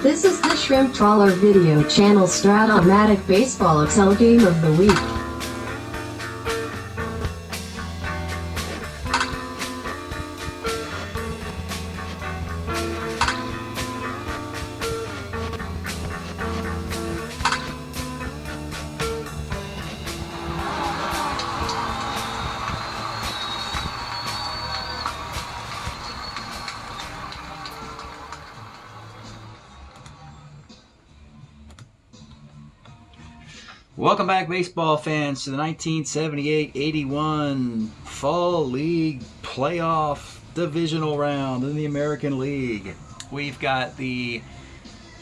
This is the Shrimp Trawler video channel Strat-O-Matic Baseball EXCEL Game of the Week. Welcome back, baseball fans, to the 1978-81 Fall League Playoff Divisional Round in the American League. We've got the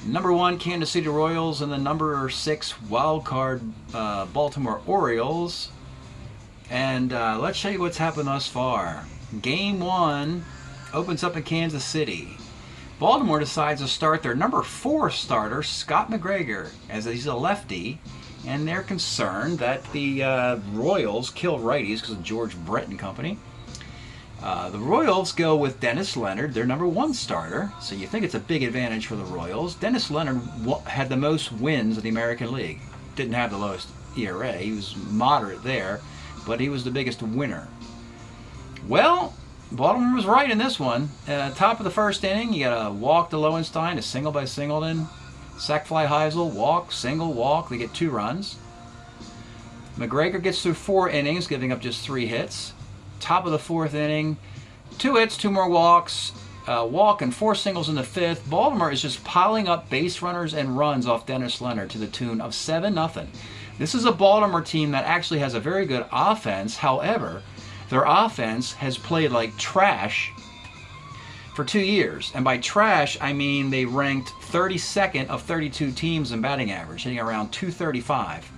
number 1 Kansas City Royals and the number 6 wild card Baltimore Orioles. And let's show you what's happened thus far. Game 1 opens up in Kansas City. Baltimore decides to start their number 4 starter, Scott McGregor, as he's a lefty. And they're concerned that the Royals kill righties because of George Brett and company. The Royals go with Dennis Leonard, their number 1 starter. So you think it's a big advantage for the Royals. Dennis Leonard had the most wins in the American League. Didn't have the lowest ERA. He was moderate there, but he was the biggest winner. Well, Baltimore was right in this one. Top of the first inning, you got a walk to Lowenstein, a single by Singleton. Sac fly Heisel, walk, single, walk. They get 2 runs. McGregor gets through 4 innings, giving up just 3 hits. Top of the 4th inning, 2 hits, 2 more walks, walk and 4 singles in the 5th. Baltimore is just piling up base runners and runs off Dennis Leonard to the tune of 7-0. This is a Baltimore team that actually has a very good offense. However, their offense has played like trash for 2 years. And by trash, I mean they ranked 32nd of 32 teams in batting average, hitting around 235.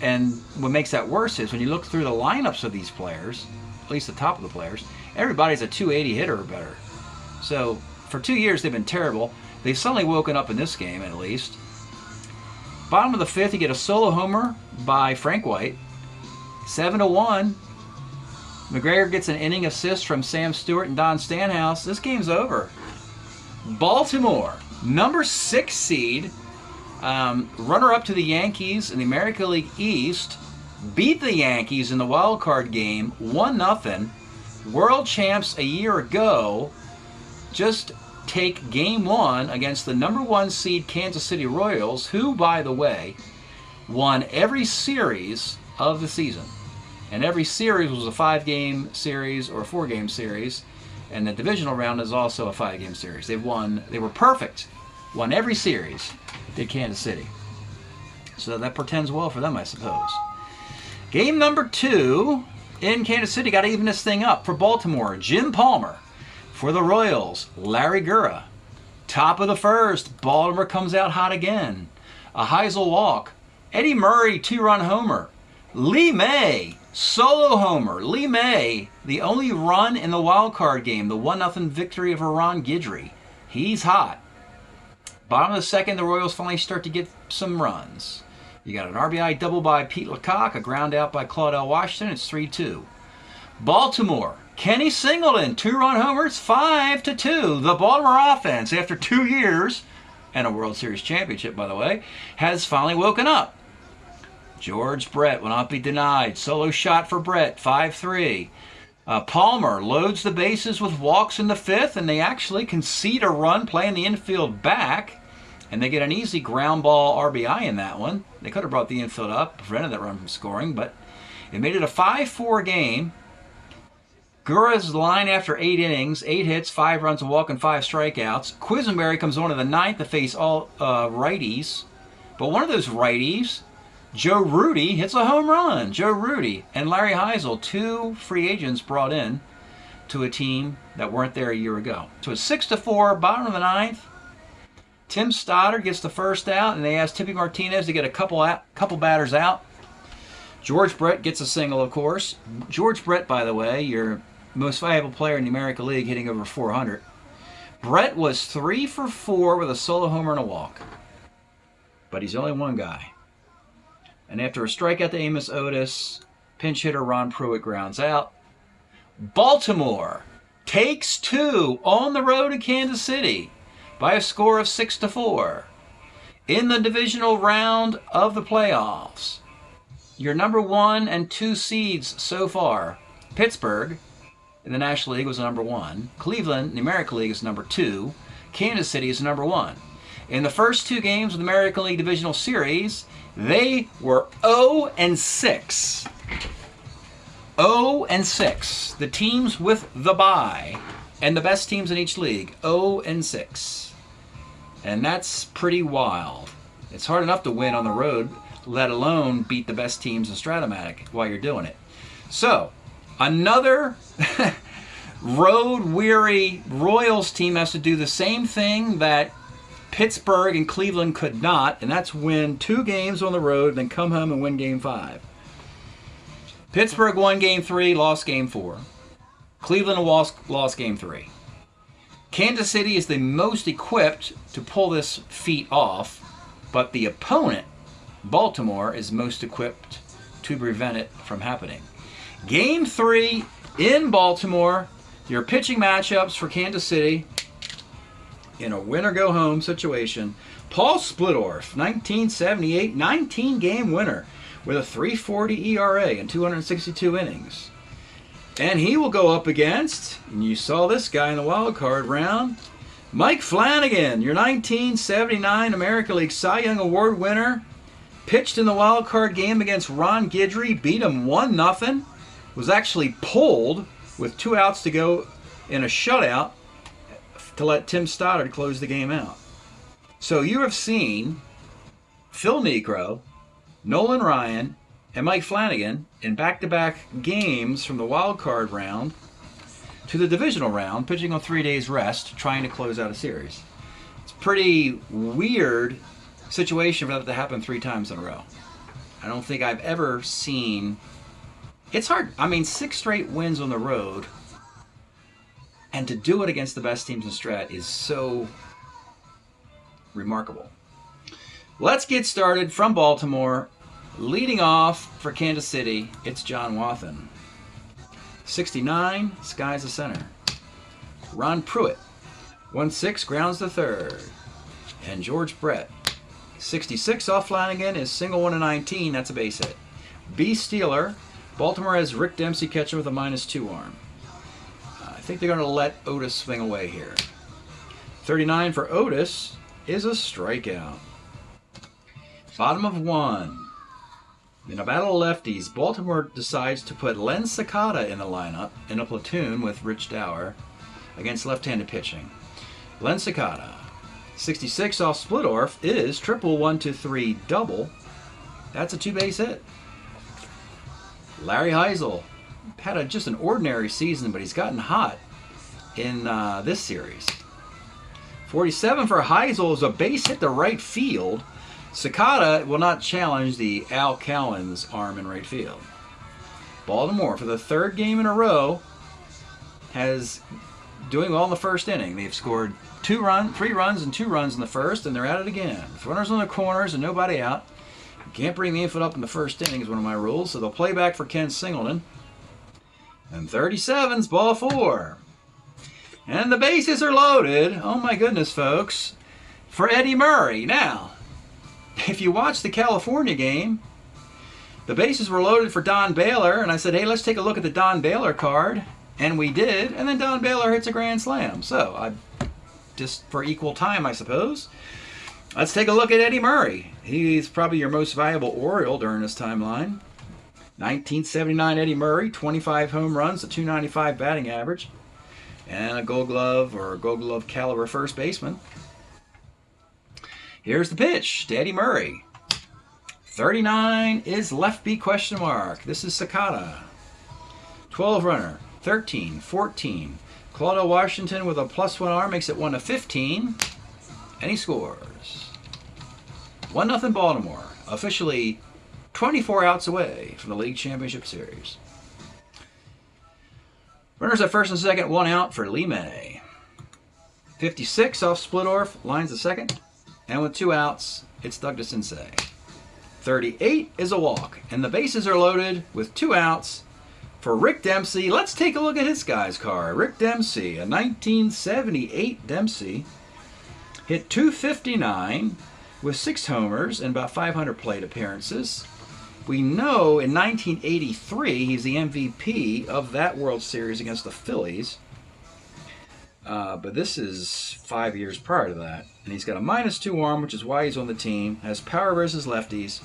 And what makes that worse is when you look through the lineups of these players, at least the top of the players, everybody's a 280 hitter or better. So for 2 years, they've been terrible. They've suddenly woken up in this game, at least. Bottom of the 5th, you get a solo homer by Frank White. 7-1. McGregor gets an inning assist from Sam Stewart and Don Stanhouse. This game's over. Baltimore, number 6 seed, runner-up to the Yankees in the American League East, beat the Yankees in the wild card game 1-0. World champs a year ago just take Game 1 against the number 1 seed Kansas City Royals, who, by the way, won every series of the season. And every series was a 5-game series or a 4-game series. And the divisional round is also a 5-game series. They were perfect. Won every series, did Kansas City. So that portends well for them, I suppose. Game number 2 in Kansas City, got to even this thing up. For Baltimore, Jim Palmer. For the Royals, Larry Gura. Top of the 1st, Baltimore comes out hot again. A Heisel walk. Eddie Murray, 2-run homer. Lee May, solo homer. Lee May, the only run in the wild card game, the 1-0 victory of Ron Guidry. He's hot. Bottom of the 2nd, the Royals finally start to get some runs. You got an RBI double by Pete Lecoq, a ground out by Claudell Washington. It's 3-2. Baltimore, Kenny Singleton, 2-run homer. It's 5-2. The Baltimore offense, after 2 years, and a World Series championship, by the way, has finally woken up. George Brett will not be denied. Solo shot for Brett, 5-3. Palmer loads the bases with walks in the 5th, and they actually concede a run playing the infield back, and they get an easy ground ball RBI in that one. They could have brought the infield up, prevented that run from scoring, but it made it a 5-4 game. Gura's line after 8 innings, 8 hits, 5 runs, a walk, and 5 strikeouts. Quisenberry comes on to the 9th to face all righties, but one of those righties, Joe Rudy, hits a home run. Joe Rudy and Larry Heisel, 2 free agents brought in to a team that weren't there a year ago. So it's 6-4, bottom of the 9th. Tim Stoddard gets the first out, and they ask Tippy Martinez to get a couple batters out. George Brett gets a single, of course. George Brett, by the way, your most valuable player in the American League, hitting over 400. Brett was 3 for 4 with a solo homer and a walk. But he's only one guy. And after a strikeout to Amos Otis, pinch hitter Ron Pruitt grounds out. Baltimore takes 2 on the road in Kansas City. by a score of 6-4. In the divisional round of the playoffs, your number 1 and 2 seeds so far, Pittsburgh in the National League was number 1. Cleveland in the American League is number 2. Kansas City is number 1. In the first 2 games of the American League Divisional Series, they were 0-6. 0-6. The teams with the bye and the best teams in each league, 0-6. And that's pretty wild. It's hard enough to win on the road, let alone beat the best teams in Strat-O-Matic while you're doing it. So, another road-weary Royals team has to do the same thing that Pittsburgh and Cleveland could not, and that's win 2 games on the road, then come home and win Game 5. Pittsburgh won Game 3, lost Game 4. Cleveland lost Game 3. Kansas City is the most equipped to pull this feat off, but the opponent, Baltimore, is most equipped to prevent it from happening. Game 3 in Baltimore, your pitching matchups for Kansas City in a win-or-go-home situation. Paul Splittorff, 1978, 19-game winner with a 3.40 ERA in 262 innings. And he will go up against, and you saw this guy in the wild card round, Mike Flanagan, your 1979 American League Cy Young Award winner, pitched in the wild card game against Ron Guidry, beat him 1-0, was actually pulled with 2 outs to go in a shutout to let Tim Stoddard close the game out. So you have seen Phil Niekro, Nolan Ryan, and Mike Flanagan in back-to-back games from the wild card round to the divisional round, pitching on 3 days rest, trying to close out a series. It's a pretty weird situation for that to happen 3 times in a row. I don't think I've ever seen... It's hard. I mean, 6 straight wins on the road, and to do it against the best teams in Strat is so remarkable. Let's get started from Baltimore. Leading off for Kansas City, it's John Wathan. 69, skies the center. Ron Pruitt, 1-6, grounds the third. And George Brett, 66 off Flanagan, is single 1-19, that's a base hit. B. Steeler, Baltimore has Rick Dempsey catching with a -2 arm. I think they're going to let Otis swing away here. 39 for Otis is a strikeout. Bottom of 1. In a battle of lefties, Baltimore decides to put Len Sakata in the lineup in a platoon with Rich Dower against left-handed pitching. Len Sakata, 66 off Splittorff, is triple 1-3 double. That's a 2-base hit. Larry Heisel had just an ordinary season, but he's gotten hot in this series. 47 for Heisel is a base hit to right field. Sakata will not challenge the Al Cowan's arm in right field. Baltimore, for the 3rd game in a row, has doing well in the first inning. They've scored 3 runs and 2 runs in the first, and they're at it again. With runners on the corners and nobody out. You can't bring the infield up in the first inning is one of my rules, so they'll play back for Ken Singleton. And 37's ball 4. And the bases are loaded. Oh my goodness, folks. For Eddie Murray. Now, if you watch the California game, the bases were loaded for Don Baylor, and I said, hey, let's take a look at the Don Baylor card. And we did, and then Don Baylor hits a grand slam. So, just for equal time, I suppose. Let's take a look at Eddie Murray. He's probably your most valuable Oriole during this timeline. 1979 Eddie Murray, 25 home runs, a .295 batting average, and a Gold Glove or Gold Glove caliber first baseman. Here's the pitch to Eddie Murray. 39 is left B question mark. This is Sakata. 12 runner, 13, 14. Claudio Washington with a +1 arm makes it 1-15, and he scores. 1-0 Baltimore, officially 24 outs away from the league championship series. Runners at first and second, 1 out for Lee May. 56 off Splittorff, lines the second. And with 2 outs, it's Doug DeCinces. 38 is a walk, and the bases are loaded with 2 outs for Rick Dempsey. Let's take a look at his guy's card. Rick Dempsey, a 1978 Dempsey. Hit .259 with 6 homers and about 500 plate appearances. We know in 1983 he's the MVP of that World Series against the Phillies. But this is 5 years prior to that. And he's got a -2 arm, which is why he's on the team. Has power versus lefties.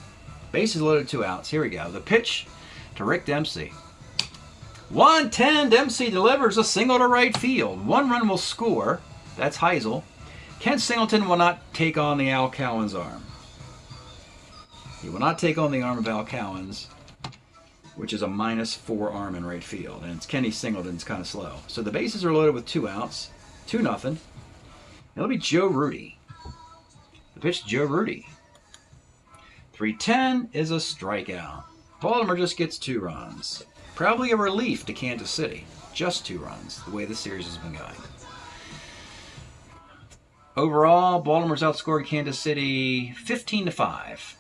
Bases loaded, 2 outs. Here we go. The pitch to Rick Dempsey. 1-10. Dempsey delivers a single to right field. 1 run will score. That's Heisel. Ken Singleton will not take on the Al Cowan's arm. He will not take on the arm of Al Cowan's, which is a -4 arm in right field. And it's Kenny Singleton's kind of slow. So the bases are loaded with 2 outs. 2-0. It'll be Joe Rudy. The pitch to Joe Rudy. 3-10 is a strikeout. Baltimore just gets 2 runs. Probably a relief to Kansas City. Just 2 runs, the way this series has been going. Overall, Baltimore's outscored Kansas City 15-5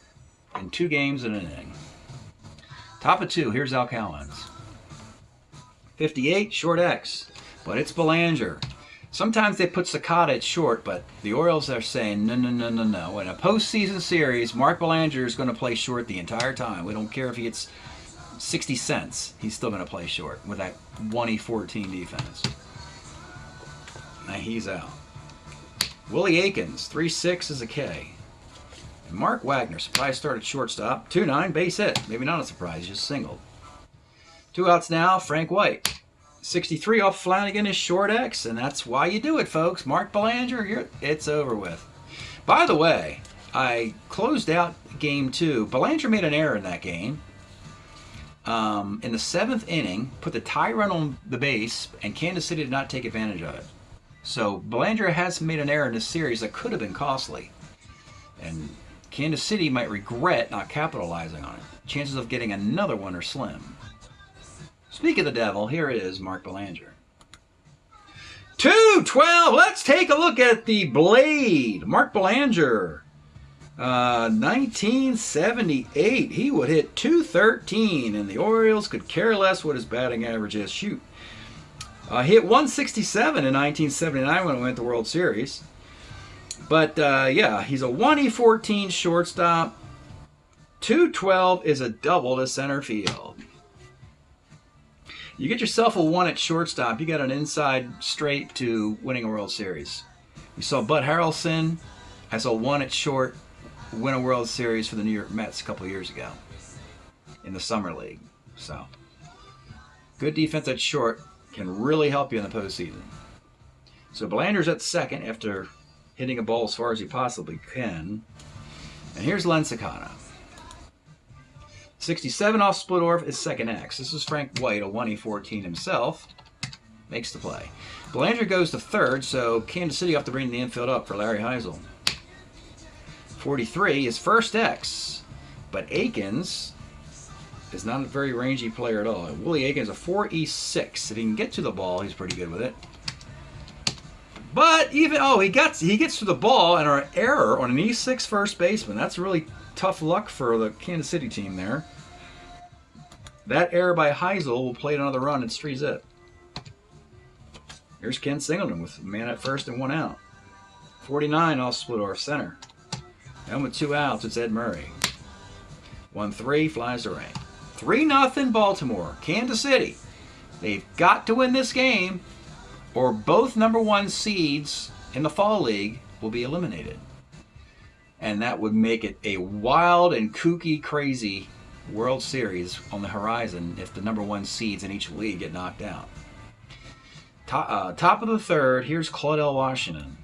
in 2 games and an inning. Top of 2, here's Al Cowan's. 58, short X, but it's Belanger. Sometimes they put Sakata at short, but the Orioles are saying, no. In a postseason series, Mark Belanger is going to play short the entire time. We don't care if he gets 60 cents. He's still going to play short with that 1-14 defense. Now he's out. Willie Aikens, 3-6 is a K. And Mark Wagner, surprise start at shortstop. 2-9, base hit. Maybe not a surprise, just singled. 2 outs now, Frank White. 63 off Flanagan is short X, and that's why you do it, folks. Mark Belanger, it's over with. By the way, I closed out game 2. Belanger made an error in that game. In the 7th inning, put the tie run on the base, and Kansas City did not take advantage of it. So Belanger has made an error in this series that could have been costly. And Kansas City might regret not capitalizing on it. Chances of getting another one are slim. Speak of the devil, here it is, Mark Belanger. 2-12, let's take a look at the Blade. Mark Belanger, 1978, he would hit .213, and the Orioles could care less what his batting average is. Shoot. Hit .167 in 1979 when it went to World Series. But, yeah, he's a 1-14 shortstop. .212 is a double to center field. You get yourself a 1 at shortstop, you got an inside straight to winning a World Series. You saw Bud Harrelson as a 1 at short win a World Series for the New York Mets a couple years ago in the Summer League. So, good defense at short can really help you in the postseason. So Belanger's at second after hitting a ball as far as he possibly can. And here's Len Sakata. 67 off Splittorff is second X. This is Frank White, a 1-14 himself. Makes the play. Belanger goes to third, so Kansas City have to bring the infield up for Larry Heisel. 43 is first X, but Aikens is not a very rangy player at all. Willie Aikens, a 4-6. If he can get to the ball, he's pretty good with it. But even, he gets to the ball and an error on an E6 first baseman. That's really tough luck for the Kansas City team there. That error by Heisel will play another run. It's 3-zip. Here's Ken Singleton with a man at first and 1 out. 49 off Splittorff center. And with 2 outs, it's Ed Murray. 1-3 flies to right. 3-0 Baltimore. Kansas City. They've got to win this game, or both #1 seeds in the Fall League will be eliminated. And that would make it a wild and kooky, crazy World Series on the horizon if the #1 seeds in each league get knocked out. Top of the third, here's Claudell Washington.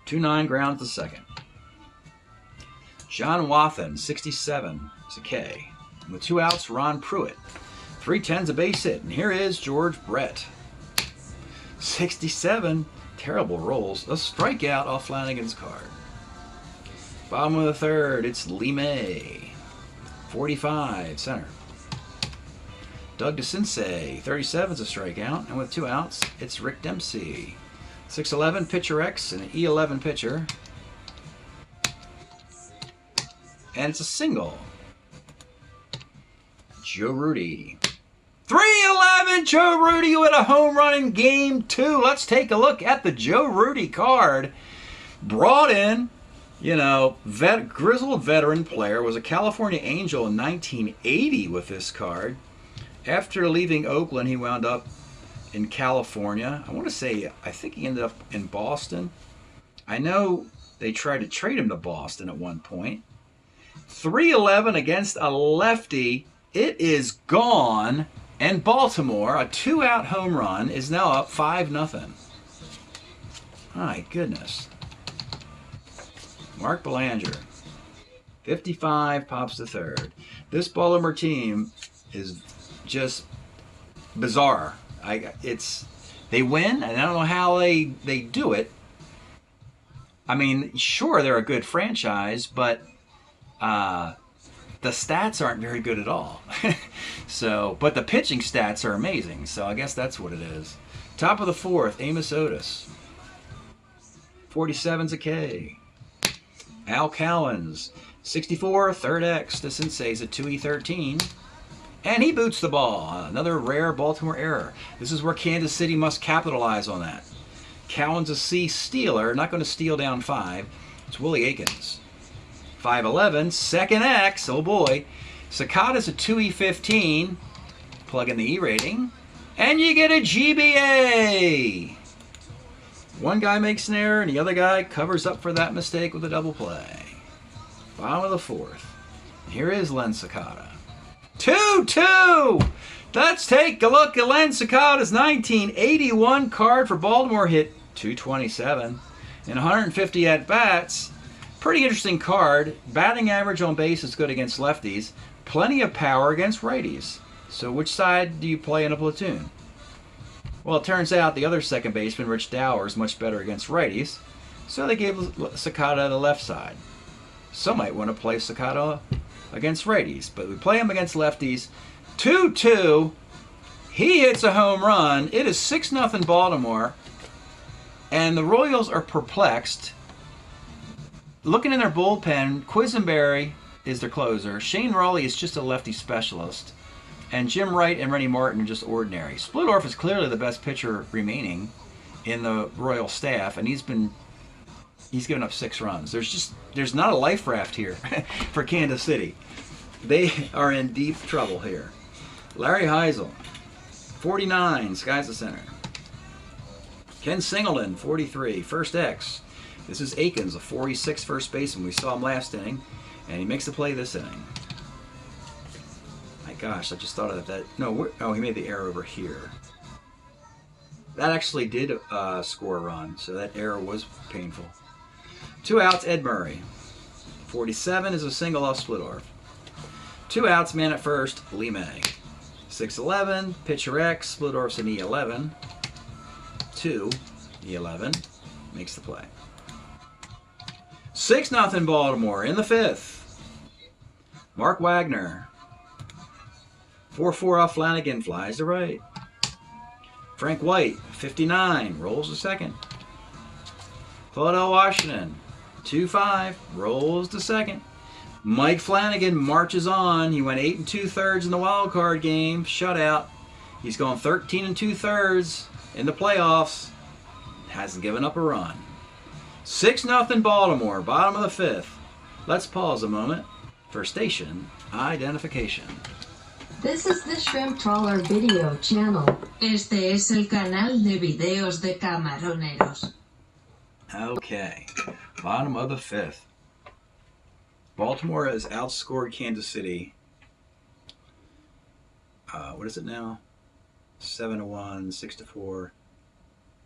2-9 grounds to second. John Wathan, 67, is a K. And with 2 outs, Ron Pruitt. 3-10's a base hit. And here is George Brett. 67, terrible rolls. A strikeout off Flanagan's card. Bottom of the third, it's Lee May. 45, center. Doug DeCinces, 37's a strikeout. And with 2 outs, it's Rick Dempsey. 6'11", pitcher X, and an E11 pitcher. And it's a single. Joe Rudy. 311, Joe Rudy with a home run in game 2. Let's take a look at the Joe Rudy card. Brought in, grizzled veteran player, was a California Angel in 1980 with this card. After leaving Oakland, he wound up in California. I think he ended up in Boston. I know they tried to trade him to Boston at one point. 311 against a lefty. It is gone. And Baltimore, a 2-out home run, is now up 5-0. My goodness. Mark Belanger, 55, pops to third. This Baltimore team is just bizarre. They win, and I don't know how they do it. I mean, sure, they're a good franchise, but the stats aren't very good at all. But the pitching stats are amazing, so I guess that's what it is. Top of the 4th, Amos Otis. 47's a K. Al Cowens, 64, third X to Sensei's at 2E13. And he boots the ball. Another rare Baltimore error. This is where Kansas City must capitalize on that. Cowens a C stealer, not going to steal down 5. It's Willie Aikens. 511, second X, oh boy. Sakata's a 2E15. Plug in the E rating. And you get a GBA. One guy makes an error, and the other guy covers up for that mistake with a double play. Bottom of the 4th. Here is Len Sakata. 2-2! Let's take a look at Len Sakata's 1981 card for Baltimore. Hit 227 in 150 at-bats. Pretty interesting card. Batting average on base is good against lefties. Plenty of power against righties. So which side do you play in a platoon? Well, it turns out the other second baseman, Rich Dower, is much better against righties. So they gave Sakata the left side. Some might want to play Sakata against righties, but we play him against lefties. 2-2. He hits a home run. It is 6-0 Baltimore. And the Royals are perplexed. Looking in their bullpen, Quisenberry is their closer. Shane Raleigh is just a lefty specialist. And Jim Wright and Rennie Martin are just ordinary. Splittorff is clearly the best pitcher remaining in the Royal staff, and he's given up 6 runs. There's not a life raft here for Kansas City. They are in deep trouble here. Larry Heisel, 49, sky's the center. Ken Singleton, 43, first X. This is Aikens, a 46 first baseman. We saw him last inning, and he makes the play this inning. My gosh, I just thought of that. No, he made the error over here. That actually did score a run, so that error was painful. 2 outs, Ed Murray. 47 is a single off Splittorff. 2 outs, man at first, Lee May. 6-11, pitcher X, Splittorff's an E11. 2, E11, makes the play. 6-0 Baltimore in the 5th. Mark Wagner. 4-4 off Flanagan, flies to right. Frank White, 59, rolls to second. Claudel Washington, 2-5, rolls to second. Mike Flanagan marches on. He went 8 2/3 in the wild card game, shutout. He's gone 13 2/3 in the playoffs. Hasn't given up a run. 6-0 Baltimore, bottom of the 5th. Let's pause a moment for station identification. This is the Shrimp Trawler video channel. Este es el canal de videos de camaroneros. Okay, bottom of the 5th. Baltimore has outscored Kansas City. What is it now? 7-1, 6-4,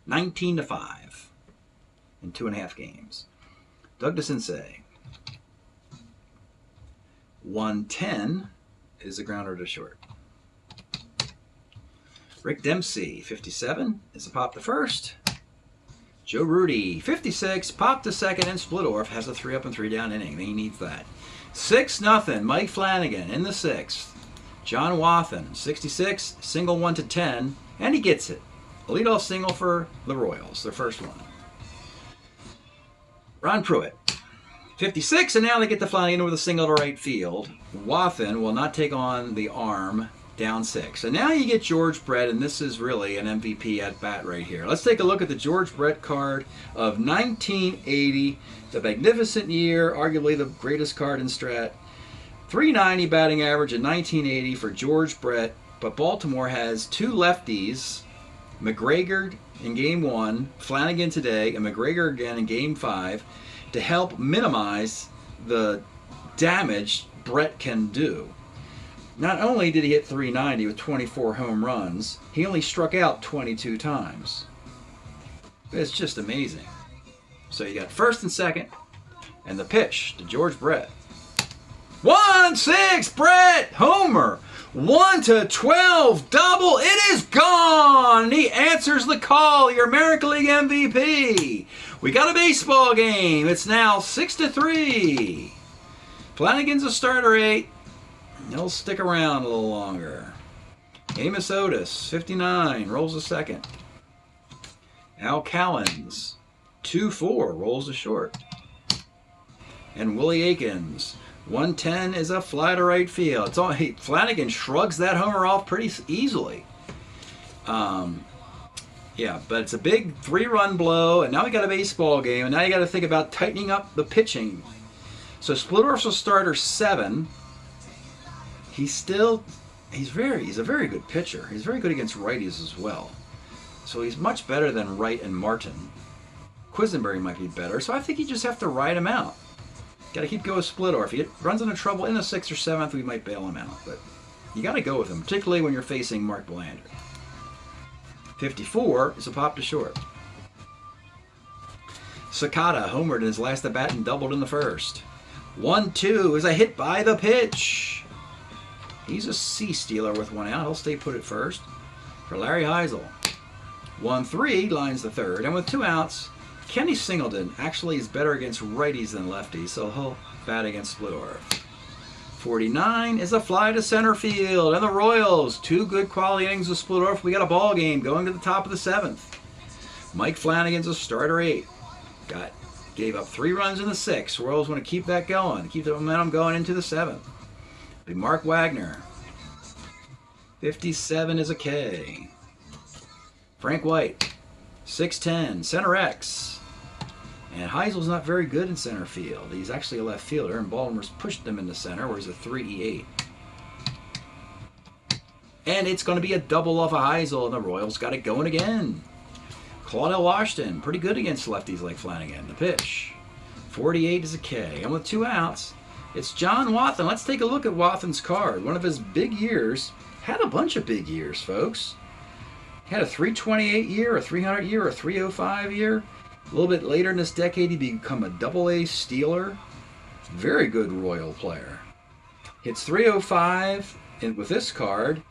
19-5 in 2.5 games. Doug DeCinces. 110 is a grounder to short. Rick Dempsey, 57, is a pop to first. Joe Rudy, 56, pop to second, and Splittorff has a 3 up and 3 down inning. He needs that. 6-0, Mike Flanagan in the 6th. John Wathen, 66, single 1 to 10, and he gets it. A leadoff single for the Royals, their first one. Ron Pruitt, 56, and now they get to Flanagan with a single to right field. Wathen will not take on the arm down 6. And now you get George Brett, and this is really an MVP at bat right here. Let's take a look at the George Brett card of 1980. The magnificent year, arguably the greatest card in Strat. 390 batting average in 1980 for George Brett, but Baltimore has 2 lefties, McGregor in Game 1, Flanagan today, and McGregor again in Game 5, to help minimize the damage Brett can do. Not only did he hit 390 with 24 home runs, he only struck out 22 times. It's just amazing. So you got first and second, and the pitch to George Brett. 1-6, Brett, homer. 1-12, double. It is gone. He answers the call. Your American League MVP. We got a baseball game. It's now 6-3. Flanagan's a starter 8. He'll stick around a little longer. Amos Otis, 59, rolls a second. Al Callens, 2-4, rolls a short. And Willie Aikens, 110 is a fly to right field. It's all, Flanagan shrugs that homer off pretty easily. Yeah, but it's a big 3-run blow, and now we got a baseball game, and now you got to think about tightening up the pitching. So Splittorf's a starter 7. He's a very good pitcher. He's very good against righties as well. So he's much better than Wright and Martin. Quisenberry might be better, so I think you just have to ride him out. Got to keep going with Splittorf. If he runs into trouble in the 6th or 7th, we might bail him out. But you got to go with him, particularly when you're facing Mark Belander. 54 is a pop to short. Sakata homered in his last at bat and doubled in the 1st. 1-2 is a hit by the pitch. He's a C-stealer with 1 out. He'll stay put at first for Larry Heisel. 1-3 lines the 3rd. And with 2 outs, Kenny Singleton actually is better against righties than lefties, so he'll bat against Splittorf. 49 is a fly to center field. And the Royals, 2 good quality innings of Splittorf. We got a ball game going to the top of the 7th. Mike Flanagan's a starter 8. Gave up 3 runs in the 6th. Royals want to keep that going, keep the momentum going into the 7th. Mark Wagner. 57 is a K. Frank White. 6'10", center X. And Heisel's not very good in center field. He's actually a left fielder, and Baltimore's pushed him into center, where he's a 3-8. And it's going to be a double off of Heisel, and the Royals got it going again. Claudel Washington, pretty good against lefties like Flanagan. The pitch. 48 is a K. And with 2 outs, it's John Wathan. Let's take a look at Wathan's card. One of his big years. Had a bunch of big years, folks. Had a 328 year, a 300 year, a 305 year. A little bit later in this decade, he become a double-A stealer. Very good Royal player. Hits 305 with this card.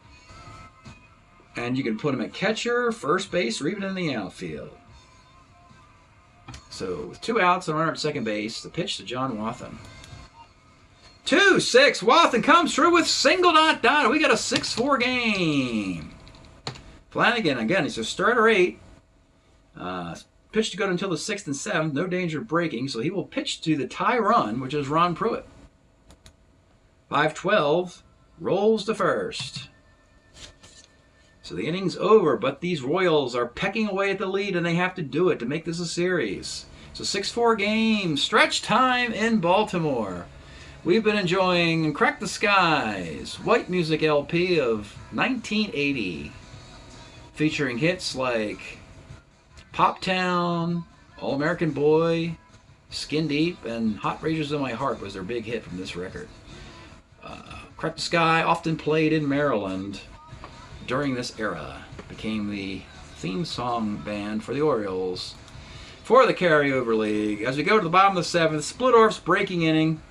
And you can put him at catcher, first base, or even in the outfield. So with 2 outs and a runner at second base, the pitch to John Wathan. 2-6. Wathan comes through with single dot. We got a 6-4 game. Flanagan, again, he's a starter 8. Pitch to go until the 6th and 7th. No danger of breaking, so he will pitch to the tie run, which is Ron Pruitt. 5-12. Rolls to first. So the inning's over, but these Royals are pecking away at the lead, and they have to do it to make this a series. So 6-4 game. Stretch time in Baltimore. We've been enjoying Crack the Skies, white music LP of 1980, featuring hits like Pop Town, All American Boy, Skin Deep, and Hot Ragers in My Heart was their big hit from this record. Crack the Sky, often played in Maryland during this era, became the theme song band for the Orioles for the Carryover League. As we go to the bottom of the 7th, Splittorf's breaking inning.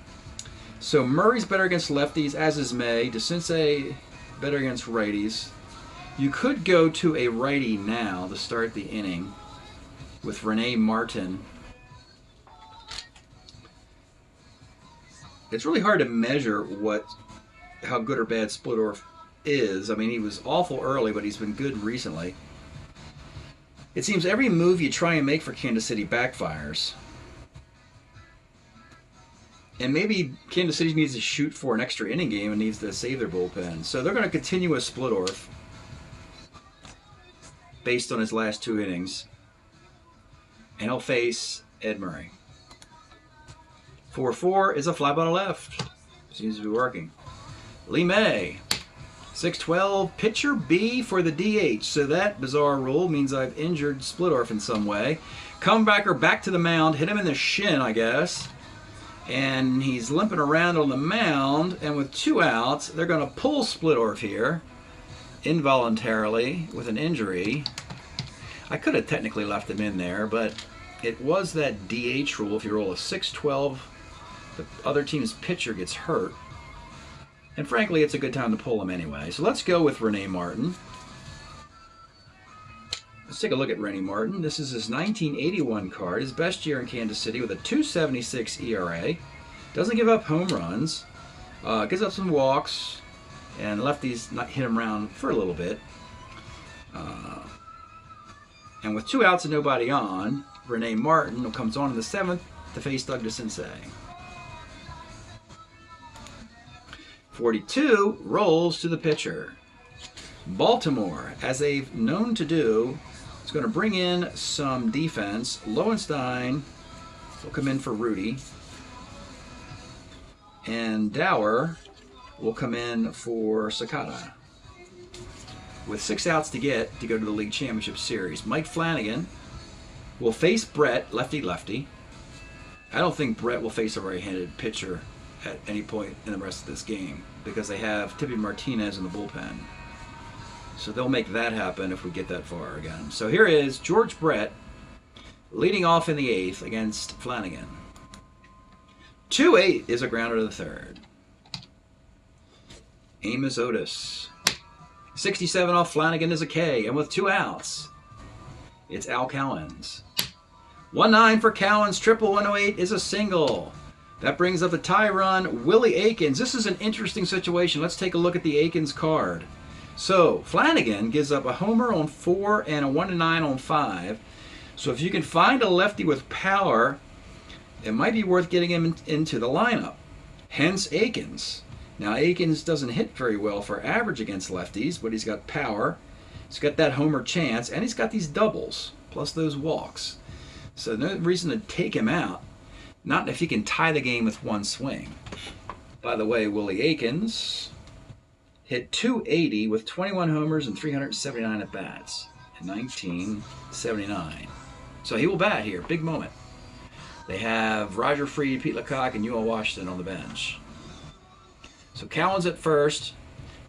So Murray's better against lefties, as is May. DeCinces better against righties. You could go to a righty now to start the inning with Renee Martin. It's really hard to measure how good or bad Splittorf is. I mean, he was awful early, but he's been good recently. It seems every move you try and make for Kansas City backfires. And maybe Kansas City needs to shoot for an extra inning game and needs to save their bullpen. So they're going to continue with Splittorff based on his last 2 innings. And he'll face Ed Murray. 4-4 is a fly ball to left. Seems to be working. Lee May. 6-12, pitcher B for the DH. So that bizarre rule means I've injured Splittorff in some way. Comebacker back to the mound. Hit him in the shin, I guess. And he's limping around on the mound. And with 2 outs, they're going to pull Splittorff here. Involuntarily with an injury. I could have technically left him in there, but it was that DH rule. If you roll a 6-12, the other team's pitcher gets hurt. And frankly, it's a good time to pull him anyway. So let's go with Rene Martin. Let's take a look at Rene Martin. This is his 1981 card, his best year in Kansas City with a 2.76 ERA. Doesn't give up home runs. Gives up some walks. And lefties not hit him around for a little bit. And with 2 outs and nobody on, Rene Martin comes on in the 7th to face Doug DeCinces. 42 rolls to the pitcher. Baltimore, as they've known to do, is going to bring in some defense. Lowenstein will come in for Rudy. And Dower will come in for Sakata. With 6 outs to get to go to the League Championship Series, Mike Flanagan will face Brett, lefty-lefty. I don't think Brett will face a right-handed pitcher at any point in the rest of this game because they have Tippy Martinez in the bullpen. So they'll make that happen if we get that far again. So here is George Brett leading off in the 8th against Flanagan. 2-8 is a grounder to the 3rd. Amos Otis. 67 off Flanagan is a K, and with 2 outs, it's Al Cowens. 1-9 for Cowens, triple 108 is a single. That brings up the tie run, Willie Aikens. This is an interesting situation. Let's take a look at the Aikens card. So, Flanagan gives up a homer on 4 and a 1-9 on 5. So if you can find a lefty with power, it might be worth getting him into the lineup. Hence Aikens. Now Aikens doesn't hit very well for average against lefties, but he's got power. He's got that homer chance, and he's got these doubles, plus those walks. So no reason to take him out. Not if he can tie the game with 1 swing. By the way, Willie Aikens hit .280 with 21 homers and 379 at-bats in 1979. So he will bat here. Big moment. They have Roger Freed, Pete Lecoq, and Ewell Washington on the bench. So Cowens at first.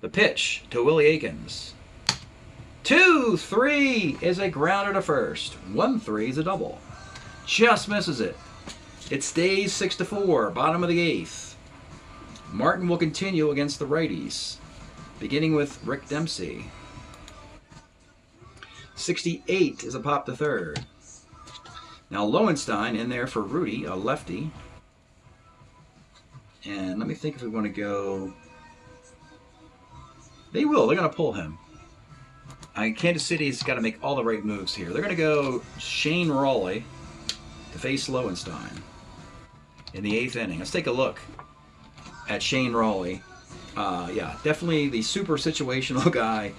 The pitch to Willie Aikens. 2-3 is a grounder to first. 1-3 is a double. Just misses it. It stays 6-4, bottom of the 8th. Martin will continue against the righties, beginning with Rick Dempsey. 68 is a pop to third. Now Lowenstein in there for Rudy, a lefty. And let me think if we want to go. They will. They're going to pull him. Kansas City's got to make all the right moves here. They're going to go Shane Raleigh to face Lowenstein in the 8th inning. Let's take a look at Shane Raleigh. Yeah, definitely the super situational guy.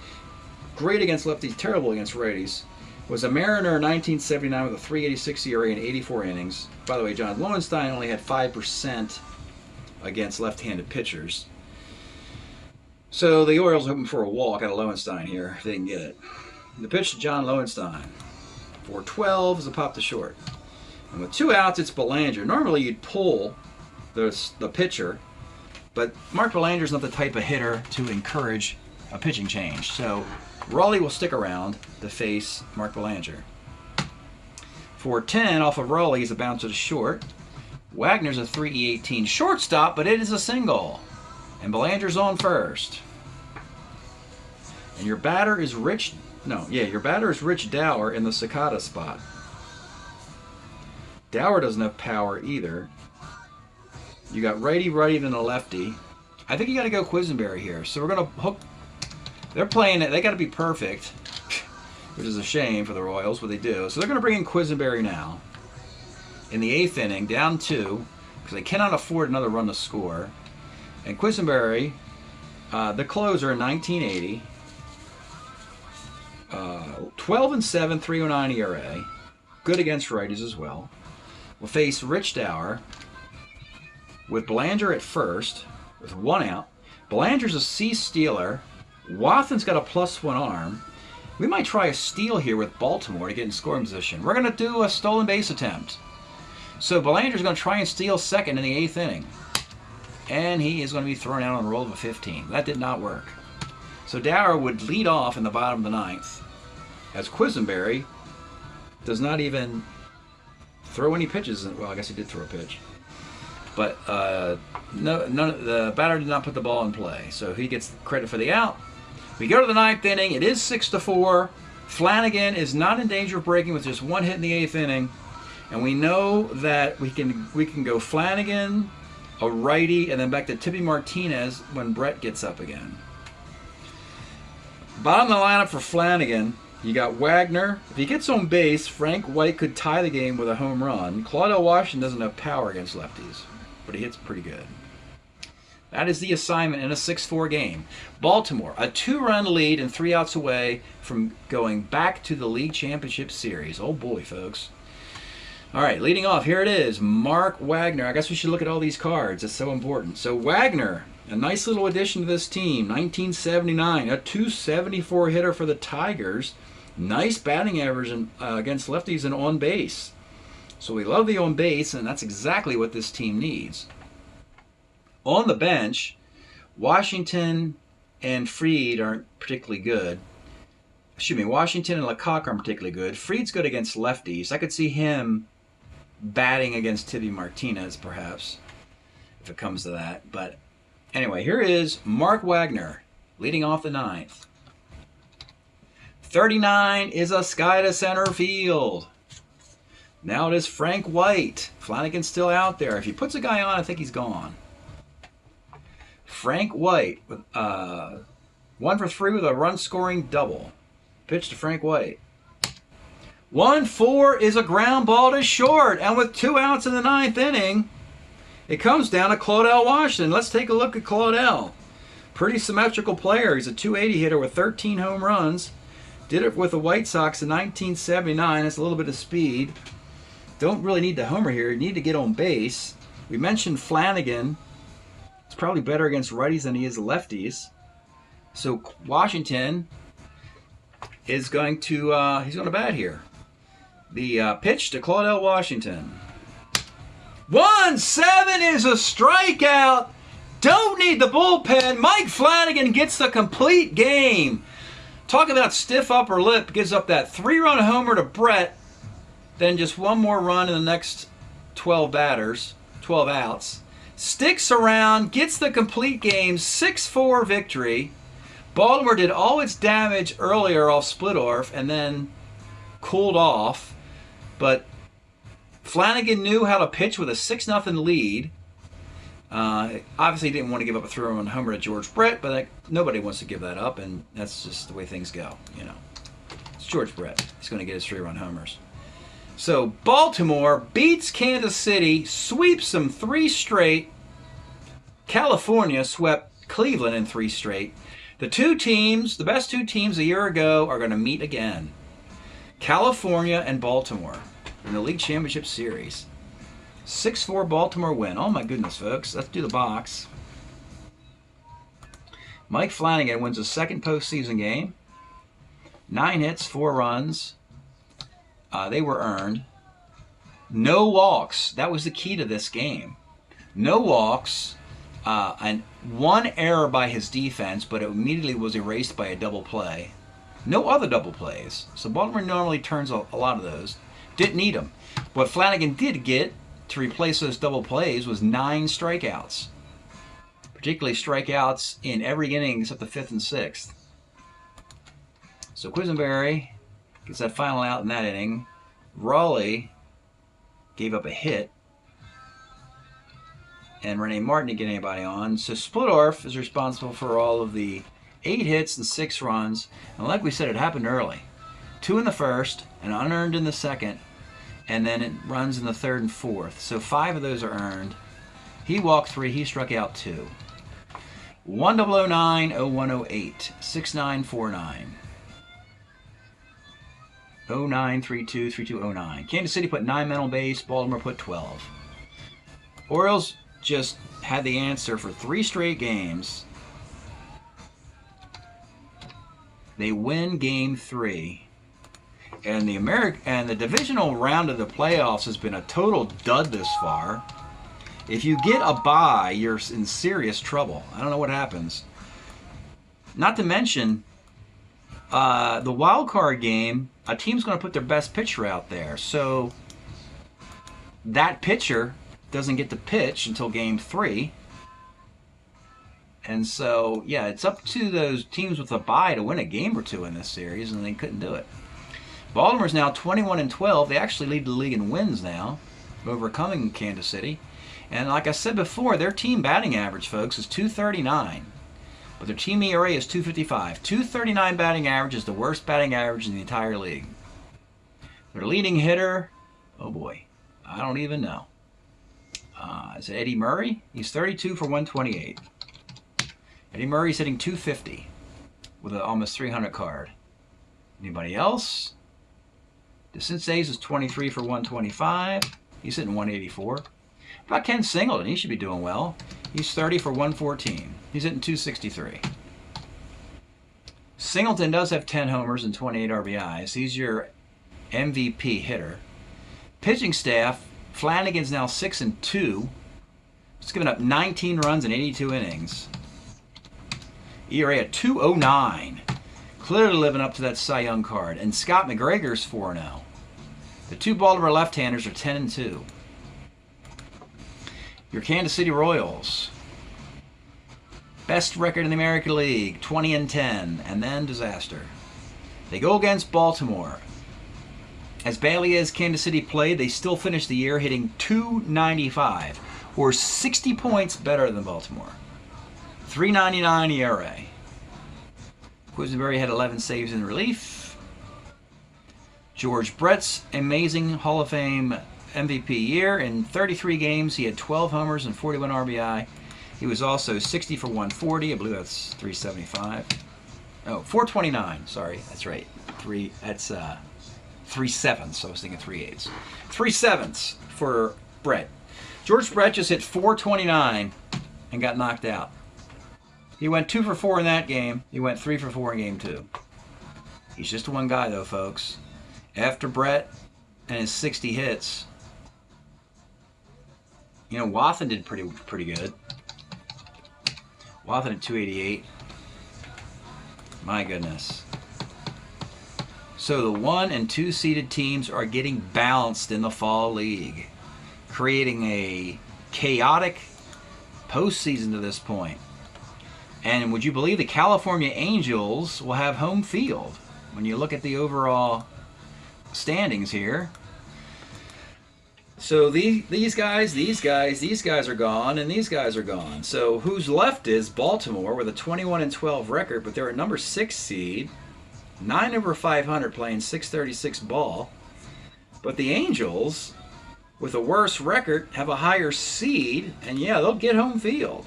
Great against lefties, terrible against righties. Was a Mariner in 1979 with a 3.86 ERA in 84 innings. By the way, John Lowenstein only had 5% against left-handed pitchers. So the Orioles are hoping for a walk out of Lowenstein here if they can get it. The pitch to John Lowenstein. 4-12 is a pop to short. And with 2 outs, it's Belanger. Normally you'd pull the pitcher, but Mark Belanger's not the type of hitter to encourage a pitching change. So Raleigh will stick around to face Mark Belanger. 4-10 off of Raleigh is a bounce to the short. Wagner's a 3.18 shortstop, but it is a single. And Belanger's on first. And your batter is Rich Dower in the Sakata spot. Dower doesn't have power either. You got righty, then a lefty. I think you got to go Quisenberry here. So we're going to hook. They're playing it. They got to be perfect, which is a shame for the Royals, but they do. So they're going to bring in Quisenberry now. In the 8th inning, down 2. because they cannot afford another run to score. And Quisenberry, the closer in 1980, 12-7, 3.09 ERA, good against righties as well. Will face Rich Dower with Belanger at first with 1 out. Belanger's a C-stealer. Wathan's got a +1 arm. We might try a steal here with Baltimore to get in scoring position. We're going to do a stolen base attempt. So Belanger's going to try and steal second in the 8th inning. And he is going to be thrown out on a roll of a 15. That did not work. So Dower would lead off in the bottom of the 9th, as Quisenberry does not even throw any pitches. Well, I guess he did throw a pitch. But the batter did not put the ball in play. So he gets credit for the out. We go to the 9th inning. It is 6-4. Flanagan is not in danger of breaking with just 1 hit in the 8th inning. And we know that we can go Flanagan, a righty, and then back to Tippy Martinez when Brett gets up again. Bottom of the lineup for Flanagan, you got Wagner. If he gets on base, Frank White could tie the game with a home run. Claudel Washington doesn't have power against lefties, but he hits pretty good. That is the assignment in a 6-4 game. Baltimore, a 2-run lead and 3 outs away from going back to the League Championship Series. Oh boy, folks. All right, leading off, here it is, Mark Wagner. I guess we should look at all these cards. It's so important. So Wagner, a nice little addition to this team. 1979, a .274 hitter for the Tigers. Nice batting average against lefties and on base. So we love the on base, and that's exactly what this team needs. On the bench, Washington and Fried aren't particularly good. Excuse me, Washington and Lecoq aren't particularly good. Fried's good against lefties. I could see him batting against Tippy Martinez, perhaps, if it comes to that. But anyway, here is Mark Wagner leading off the 9th. 39 is a sky to center field. Now it is Frank White. Flanagan's still out there. If he puts a guy on, I think he's gone. Frank White, with 1 for 3 with a run-scoring double. Pitch to Frank White. 1-4 is a ground ball to short. And with 2 outs in the 9th inning, it comes down to Claudel Washington. Let's take a look at Claudel. Pretty symmetrical player. He's a .280 hitter with 13 home runs. Did it with the White Sox in 1979. That's a little bit of speed. Don't really need the homer here. You need to get on base. We mentioned Flanagan. It's probably better against righties than he is lefties. So Washington is going to he's going to bat here. The pitch to Claudel Washington. 1-7 is a strikeout. Don't need the bullpen. Mike Flanagan gets the complete game. Talk about stiff upper lip. Gives up that 3-run homer to Brett. Then just 1 more run in the next 12 batters, 12 outs. Sticks around, gets the complete game, 6-4 victory. Baltimore did all its damage earlier off Splittorff and then cooled off. But Flanagan knew how to pitch with a 6-0 lead. Obviously, he didn't want to give up a 3-run homer to George Brett, but nobody wants to give that up, and that's just the way things go. You know, it's George Brett. He's going to get his 3-run homers. So Baltimore beats Kansas City, sweeps them 3 straight. California swept Cleveland in 3 straight. The 2 teams, the best 2 teams a year ago, are going to meet again. California and Baltimore in the League Championship Series. 6-4 Baltimore win. Oh my goodness, folks. Let's do the box. Mike Flanagan wins his 2nd postseason game. 9 hits, 4 runs. They were earned. No walks. That was the key to this game. No walks. And 1 error by his defense, but it immediately was erased by a double play. No other double plays. So Baltimore normally turns a lot of those. Didn't need them. What Flanagan did get to replace those double plays was 9 strikeouts. Particularly strikeouts in every inning except the 5th and 6th. So Quisenberry gets that final out in that inning. Raleigh gave up a hit. And Rene Martin didn't get anybody on. So Splittorff is responsible for all of the 8 hits and 6 runs. And like we said, it happened early. 2 in the 1st, and unearned in the 2nd, and then it runs in the 3rd and 4th. So 5 of those are earned. He walked 3. He struck out 2. 1009 0108 6949 0932 3209. Kansas City put 9 men on base. Baltimore put 12. Orioles just had the answer for 3 straight games. They win game 3. And the divisional round of the playoffs has been a total dud this far. If you get a bye, you're in serious trouble. I don't know what happens. Not to mention, the wild card game, a team's going to put their best pitcher out there. So that pitcher doesn't get to pitch until game 3. And so, yeah, it's up to those teams with a bye to win a game or 2 in this series, and they couldn't do it. Baltimore's now 21-12. They actually lead the league in wins now, overcoming Kansas City. And like I said before, their team batting average, folks, is .239. But their team ERA is .255. .239 batting average is the worst batting average in the entire league. Their leading hitter, oh boy, I don't even know. Is it Eddie Murray? He's 32 for 128. Eddie Murray's hitting .250 with an almost 300 card. Anybody else? DeCinces is 23 for 125. He's hitting 184. About Ken Singleton, he should be doing well. He's 30 for 114. He's hitting 263. Singleton does have 10 homers and 28 RBIs. He's your MVP hitter. Pitching staff, Flanagan's now 6-2. He's given up 19 runs in 82 innings. ERA at .209. Clearly living up to that Cy Young card. And Scott McGregor's 4-0. The 2 Baltimore left-handers are 10-2. Your Kansas City Royals. Best record in the American League, 20-10, and then disaster. They go against Baltimore. As badly as Kansas City played, they still finished the year hitting .295, or 60 points better than Baltimore. 3.99 ERA. Quisenberry had 11 saves in relief. George Brett's amazing Hall of Fame MVP year. In 33 games, he had 12 homers and 41 RBI. He was also 60 for 140. I believe that's 375. Oh, 429. Sorry, that's right. That's 3/7. I was thinking 3/8. 3/7 for Brett. George Brett just hit 429 and got knocked out. He went 2 for 4 in that game. He went 3 for 4 in game 2. He's just one guy, though, folks. After Brett and his 60 hits, you know, Wathan did pretty good. Wathan at 288. My goodness. So the 1 and 2 seeded teams are getting balanced in the fall league, creating a chaotic postseason to this point. And would you believe the California Angels will have home field when you look at the overall standings here? So these guys are gone, and these guys are gone. So who's left is Baltimore with a 21-12 record, but they're a number 6 seed, 9 over 500, playing .636 ball. But the Angels, with a worse record, have a higher seed, and yeah, they'll get home field.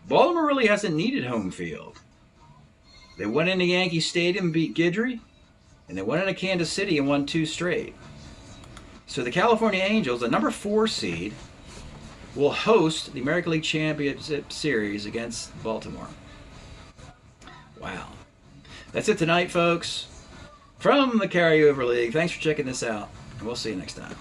Baltimore really hasn't needed home field. They went into Yankee Stadium and beat Guidry, and they went into Kansas City and won 2 straight. So the California Angels, the number 4 seed, will host the American League Championship Series against Baltimore. Wow. That's it tonight, folks. From the Carryover League. Thanks for checking this out, and we'll see you next time.